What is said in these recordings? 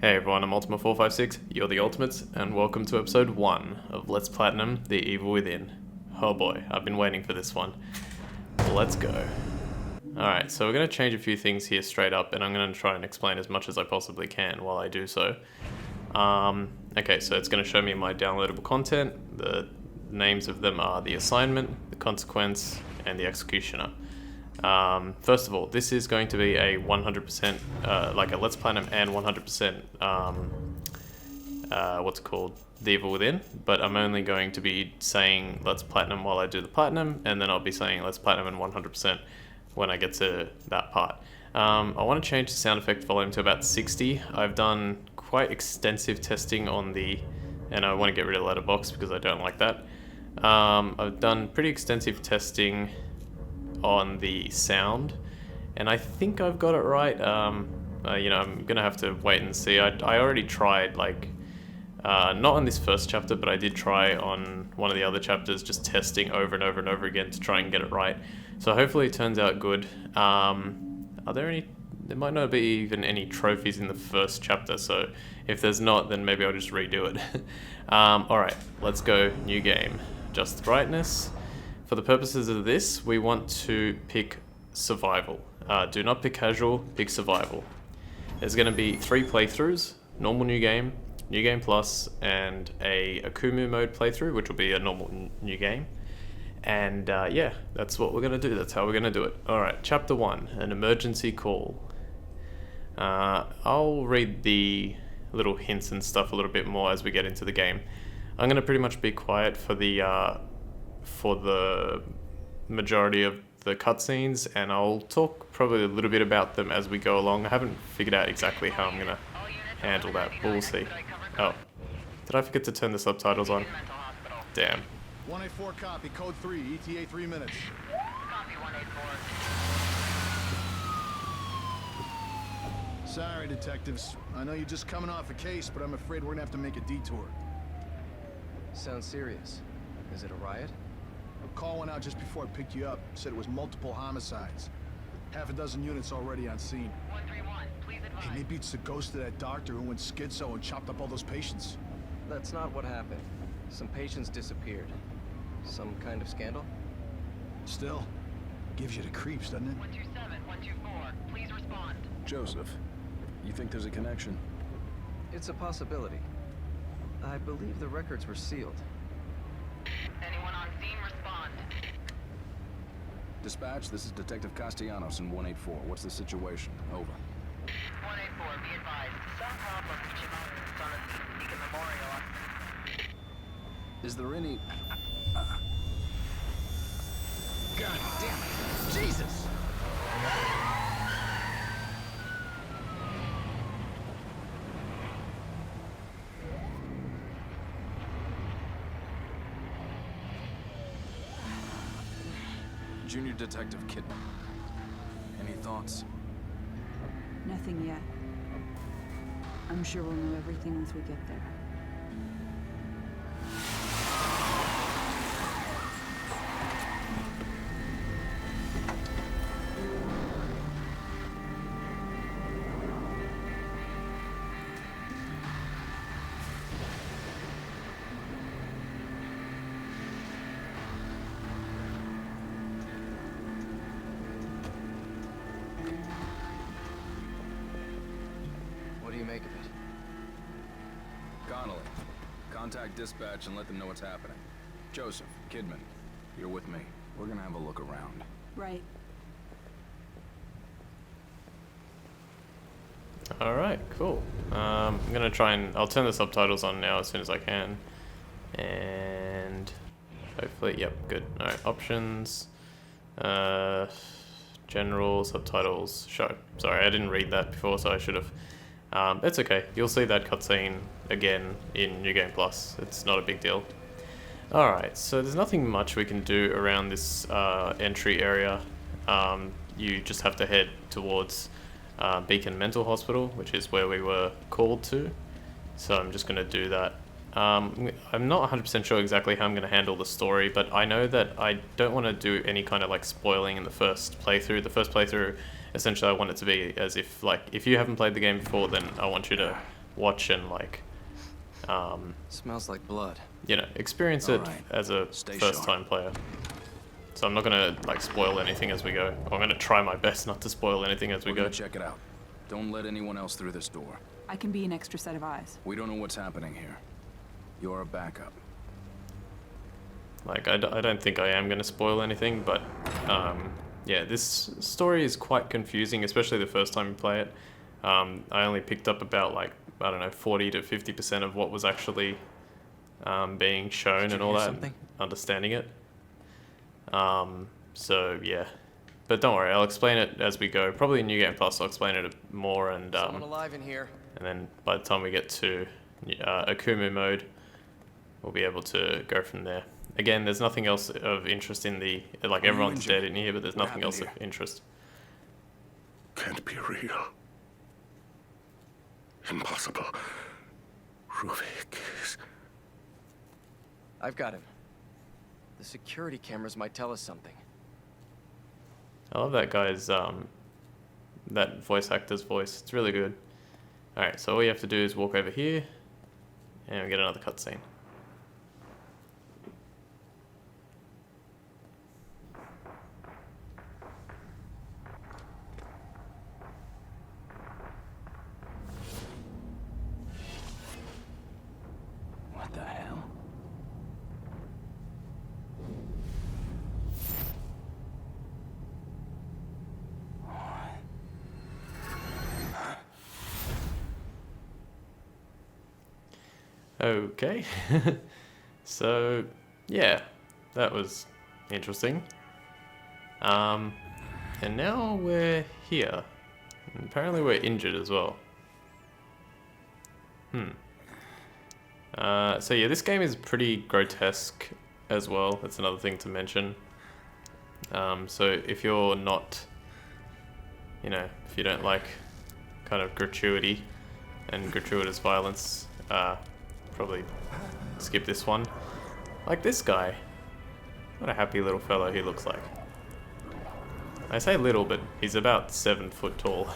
Hey everyone, I'm Ultima456, you're the Ultimates, and welcome to episode 1 of Let's Platinum The Evil Within. Oh boy, I've been waiting for this one. Let's go. Alright, so we're going to change a few things here straight up, and I'm going to try and explain as much as I possibly can while I do so. Okay, so it's going to show me my downloadable content. The names of them are the assignment, the consequence, and the executioner. First of all, this is going to be a 100%, like a Let's Platinum and 100%, The Evil Within, but I'm only going to be saying Let's Platinum while I do the Platinum, and then I'll be saying Let's Platinum and 100% when I get to that part. I want to change the sound effect volume to about 60. I've done quite extensive testing on and I want to get rid of Letterbox because I don't like that. I've done pretty extensive testing on the sound, and I think I've got it right. I'm gonna have to wait and see. I already tried, not on this first chapter, but I did try on one of the other chapters, just testing over and over and over again to try and get it right. So hopefully it turns out good. Are there any? There might not be even any trophies in the first chapter, so if there's not, then maybe I'll just redo it. Alright, let's go. New game. Adjust the brightness. For the purposes of this, we want to pick survival. Do not pick casual, pick survival. There's going to be 3 playthroughs: normal new game plus, and a Akumu mode playthrough, which will be a normal new game. And yeah, that's what we're going to do. That's how we're going to do it. Alright, chapter 1, an emergency call. I'll read the little hints and stuff a little bit more as we get into the game. I'm going to pretty much be quiet for the majority of the cutscenes, and I'll talk probably a little bit about them as we go along. I haven't figured out exactly how I'm going to handle that, but we'll see. Oh, did I forget to turn the subtitles on? Damn. 184 copy, code 3, ETA 3 minutes. Copy 184. Sorry, detectives. I know you're just coming off a case, but I'm afraid we're gonna have to make a detour. Sounds serious. Is it a riot? A call went out just before I picked you up. Said it was multiple homicides. Half a dozen units already on scene. 131, please advise. Hey, maybe it's the ghost of that doctor who went schizo and chopped up all those patients. That's not what happened. Some patients disappeared. Some kind of scandal? Still, gives you the creeps, doesn't it? 127, 124, please respond. Joseph, you think there's a connection? It's a possibility. I believe the records were sealed. Anyone on scene, respond. Dispatch, this is Detective Castellanos in 184. What's the situation? Over. 184, be advised. Some problem reaching on the Beacon Memorial. Is there any... God damn it! Jesus! Junior Detective Kidman. Any thoughts? Nothing yet. I'm sure we'll know everything once we get there. What do you make of it? Connolly, contact dispatch and let them know what's happening. Joseph, Kidman, you're with me. We're gonna have a look around. Right. Alright, cool. I'm gonna try and... I'll turn the subtitles on now as soon as I can. And... hopefully, yep, good. Alright, options. General, subtitles, show. Sorry, I didn't read that before, so I should have. It's okay. You'll see that cutscene again in New Game Plus. It's not a big deal. Alright, so there's nothing much we can do around this entry area. You just have to head towards Beacon Mental Hospital, which is where we were called to. So I'm just going to do that. I'm not 100% sure exactly how I'm going to handle the story, but I know that I don't want to do any kind of like spoiling in the first playthrough. The first playthrough, essentially I want it to be as if, like, if you haven't played the game before, then I want you to watch and like, Smells like blood. you know, experience it Alright, as a stay first-time player. So I'm not gonna like spoil anything as we go. I'm gonna try my best not to spoil anything as we We're go. gonna check it out. Don't let anyone else through this door. I can be an extra set of eyes. We don't know what's happening here. You're a backup. Like, I don't think I am going to spoil anything, but yeah, this story is quite confusing, especially the first time you play it. I only picked up about, like, I don't know, 40 to 50% of what was actually being shown and all that, understanding it. So, yeah. But don't worry, I'll explain it as we go. Probably in New Game Plus, I'll explain it more, and Someone alive in here. then by the time we get to Akumu mode, we'll be able to go from there. Again, there's nothing else of interest in the... Like, everyone's injured? dead in here, but there's What nothing happened else of here? interest. Can't be real. Impossible. Ruvik is... I've got him. The security cameras might tell us something. I love that guy's, that voice actor's voice. It's really good. Alright, so all you have to do is walk over here, and we get another cutscene. What the hell? Okay. So, yeah, that was interesting. And now we're here. And apparently we're injured as well. So yeah, this game is pretty grotesque as well. That's another thing to mention. So if you're not, you know, if you don't like kind of gratuity and gratuitous violence, probably skip this one. Like this guy. What a happy little fellow he looks like. I say little, but he's about 7 foot tall.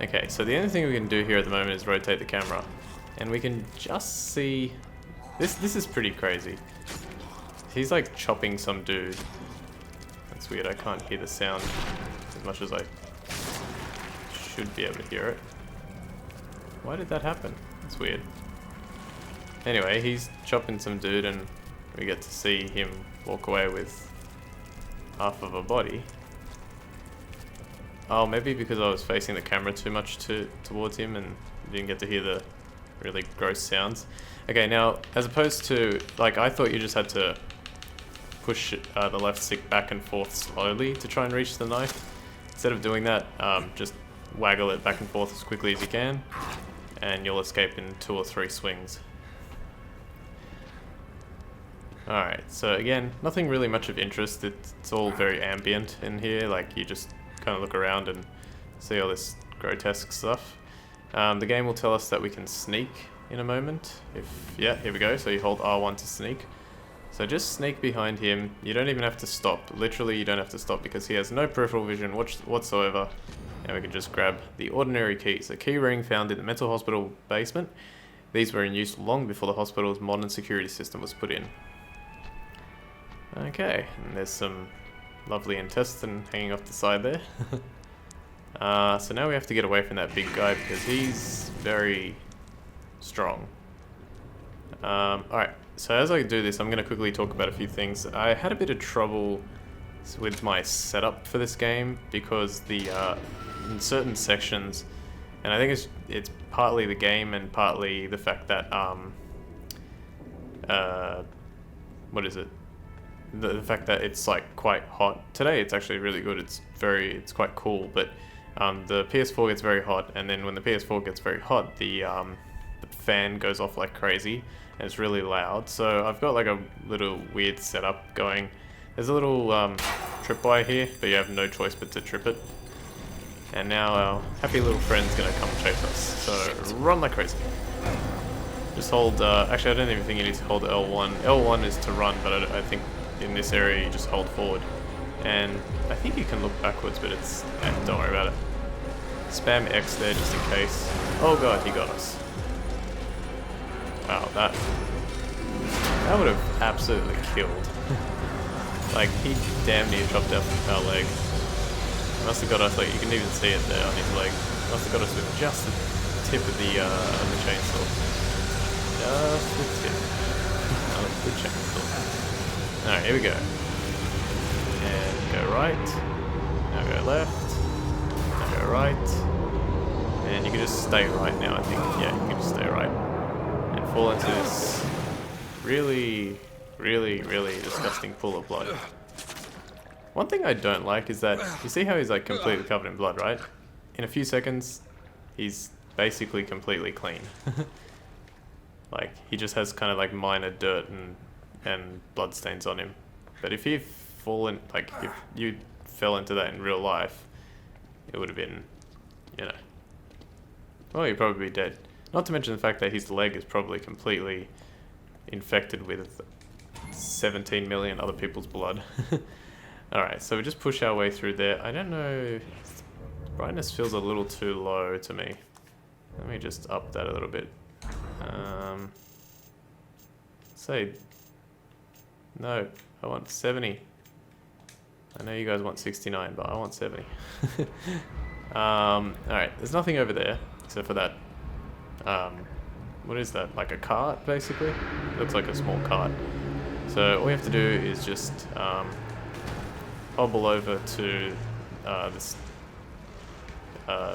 Okay, so the only thing we can do here at the moment is rotate the camera. And we can just see... This is pretty crazy. He's like chopping some dude. That's weird, I can't hear the sound as much as I should be able to hear it. Why did that happen? That's weird. Anyway, he's chopping some dude and we get to see him walk away with half of a body. Oh, maybe because I was facing the camera too much towards him and didn't get to hear the really gross sounds. Okay, now, as opposed to, like, I thought you just had to push the left stick back and forth slowly to try and reach the knife. Instead of doing that, just waggle it back and forth as quickly as you can, and you'll escape in 2 or 3 swings. Alright, so again, nothing really much of interest. It's all very ambient in here, like you just kind of look around and see all this grotesque stuff. The game will tell us that we can sneak in a moment. Yeah, here we go. So you hold R1 to sneak. So just sneak behind him. You don't even have to stop. Literally, you don't have to stop because he has no peripheral vision whatsoever. And we can just grab the ordinary keys. A key ring found in the mental hospital basement. These were in use long before the hospital's modern security system was put in. Okay, and there's some lovely intestine hanging off the side there. So now we have to get away from that big guy because he's very strong. Alright, so as I do this, I'm going to quickly talk about a few things. I had a bit of trouble with my setup for this game because the in certain sections, and I think it's partly the game and partly the fact that what is it? The fact that it's like quite hot. Today it's actually really good. It's quite cool, but the PS4 gets very hot, and then when the PS4 gets very hot, the fan goes off like crazy, and it's really loud. So I've got like a little weird setup going. There's a little tripwire here, but you have no choice but to trip it. And now our happy little friend's gonna come chase us. So run like crazy. Just hold, actually I don't even think you need to hold L1. L1 is to run, but I think in this area you just hold forward. And I think you can look backwards, but don't worry about it. spam X there just in case. Oh god, he got us. Wow, that would have absolutely killed. Like, he damn near chopped off our leg. Must have got us, like, you can even see it there on his leg. Must have got us with just the tip of the chainsaw. Just the tip of the chainsaw. Alright, here we go. And go right. Now go left. Now go right. And you can just stay right now, I think. Yeah, you can just stay right. And fall into this really, really, really disgusting pool of blood. One thing I don't like is that, you see how he's like completely covered in blood, right? In a few seconds, he's basically completely clean. Like, he just has kind of like minor dirt and blood stains on him. But if he fallen, like, if you fell into that in real life, it would have been, you know, well, he'd probably be dead. Not to mention the fact that his leg is probably completely infected with 17 million other people's blood. Alright, so we just push our way through there. I don't know, brightness feels a little too low to me. Let me just up that a little bit. Say, no, I want 70. I know you guys want 69, but I want 70. Alright, there's nothing over there, except for that, what is that, like a cart, basically? It looks like a small cart. So all we have to do is just, hobble over to this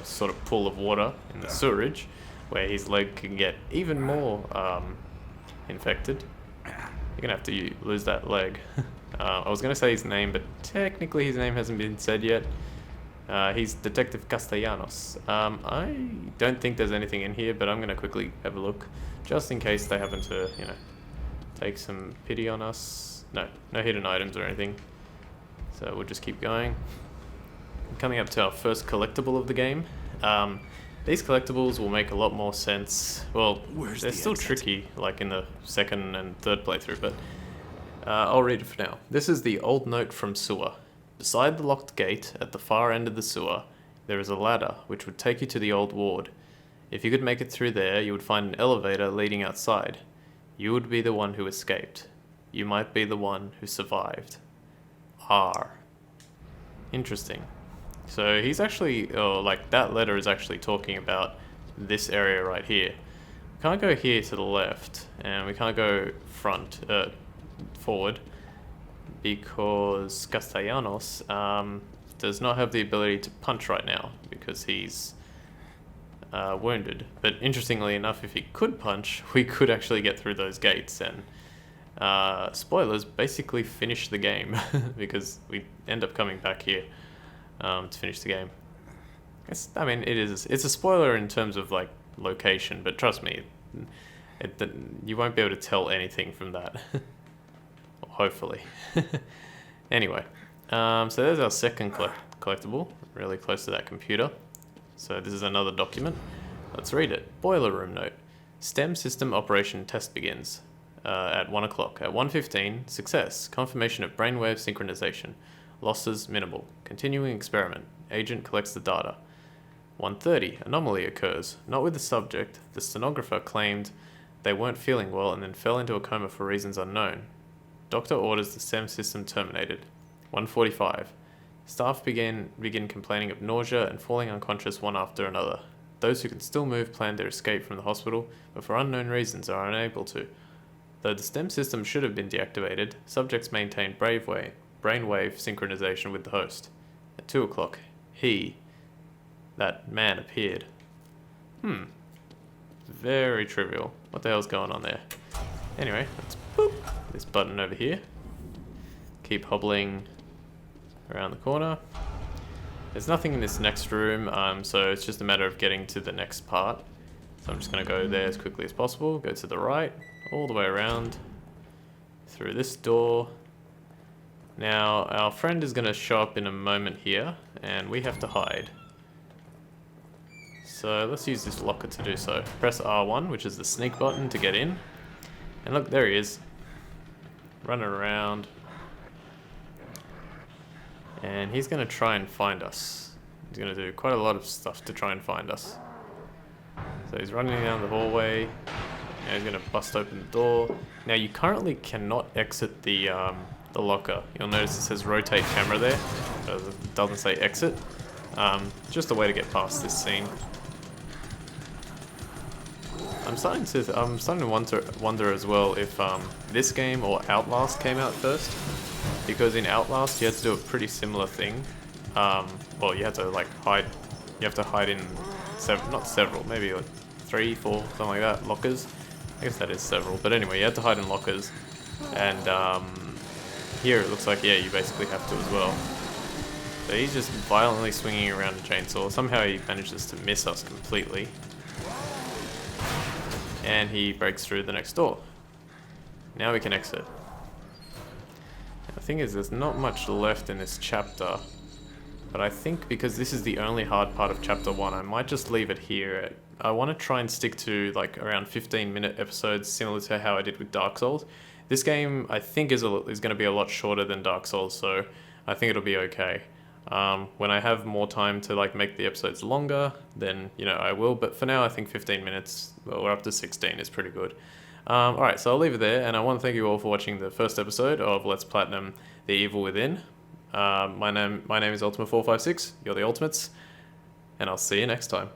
sort of pool of water in the sewerage, where his leg can get even more infected. You're gonna have to lose that leg. I was gonna say his name, but technically his name hasn't been said yet. He's Detective Castellanos. I don't think there's anything in here, but I'm gonna quickly have a look, just in case they happen to, you know, take some pity on us. No hidden items or anything. So we'll just keep going. Coming up to our first collectible of the game. These collectibles will make a lot more sense. Well, they're still tricky, like in the second and third playthrough, but I'll read it for now. This is the old note from sewer. Beside the locked gate at the far end of the sewer, there is a ladder which would take you to the old ward. If you could make it through there, you would find an elevator leading outside. You would be the one who escaped. You might be the one who survived. R. Interesting. So he's actually, like that letter is actually talking about this area right here. We can't go here to the left, and we can't go forward, because Castellanos does not have the ability to punch right now, because he's wounded. But interestingly enough, if he could punch, we could actually get through those gates and spoilers, basically finish the game because we end up coming back here to finish the game. I mean, it's a spoiler in terms of like location, but trust me, you won't be able to tell anything from that. Hopefully. Anyway, so there's our second collectible, really close to that computer. So this is another document. Let's read it. Boiler room note. STEM system operation test begins. At 1 o'clock. At 1:15, success. Confirmation of brainwave synchronization. Losses minimal. Continuing experiment. Agent collects the data. 1:30, anomaly occurs. Not with the subject. The stenographer claimed they weren't feeling well and then fell into a coma for reasons unknown. Doctor orders the STEM system terminated. 1:45, staff begin complaining of nausea and falling unconscious one after another. Those who can still move plan their escape from the hospital, but for unknown reasons are unable to. Though the STEM system should have been deactivated, subjects maintain brainwave synchronization with the host. At 2 o'clock, that man appeared. Very trivial. What the hell's going on there? Anyway, let's boop this button over here. Keep hobbling around the corner. There's nothing in this next room, so it's just a matter of getting to the next part. So I'm just going to go there as quickly as possible, go to the right, all the way around, through this door. Now, our friend is going to show up in a moment here, and we have to hide. So let's use this locker to do so. Press R1, which is the sneak button, to get in. And look, there he is. Running around. And he's going to try and find us. He's going to do quite a lot of stuff to try and find us. So he's running down the hallway. Now he's going to bust open the door. Now you currently cannot exit the locker. You'll notice it says rotate camera there. It doesn't say exit. Just a way to get past this scene. I'm starting to wonder as well if this game or Outlast came out first, because in Outlast you had to do a pretty similar thing. Well, you had to like hide. You have to hide in not several, maybe like 3, 4, something like that. Lockers. I guess that is several, but anyway, you had to hide in lockers. And here it looks like you basically have to as well. So he's just violently swinging around a chainsaw. Somehow he manages to miss us completely. And he breaks through the next door. Now we can exit. The thing is, there's not much left in this chapter. But I think because this is the only hard part of chapter 1, I might just leave it here. I want to try and stick to like around 15-minute episodes, similar to how I did with Dark Souls. This game, I think, is going to be a lot shorter than Dark Souls, so I think it'll be okay. When I have more time to like make the episodes longer, then I will. But for now, I think 15 minutes, or up to 16, is pretty good. Alright, so I'll leave it there, and I want to thank you all for watching the first episode of Let's Platinum The Evil Within. My name is Ultima456, you're the Ultimates, and I'll see you next time.